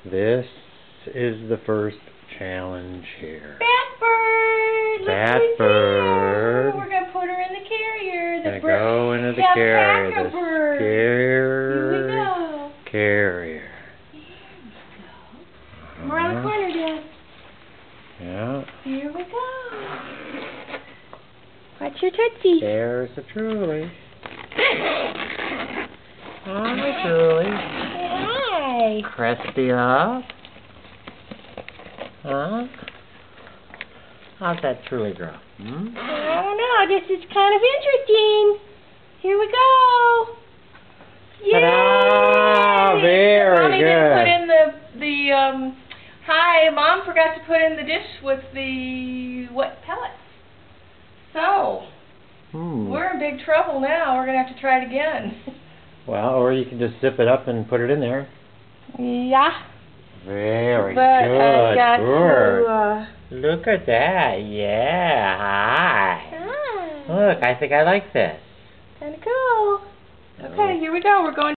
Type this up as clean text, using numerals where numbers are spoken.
This is the first challenge here. Bat bird! Bat bird. We're going to put her in the carrier. Gonna go into the carrier. The bird. Here we go. Carrier. Here we go. We're around the corner, Dad. Yeah. Here we go. Watch your tootsie. There's the Truly. Hi, Truly. Hi. Crusty up. Huh? How's that Truly girl? Hmm? I don't know. This is kind of interesting. Here we go. Yay! Ta-da! Very Mommy good. didn't put in the hi, Mom forgot to put in the dish with the wet pellets. So, we're in big trouble now. We're going to have to try it again. Well, or you can just zip it up and put it in there. Yeah. Very But I got good. Look at that. Yeah. Hi. Hi. Look, I think I like this. Kind of cool. Okay, here we go. We're going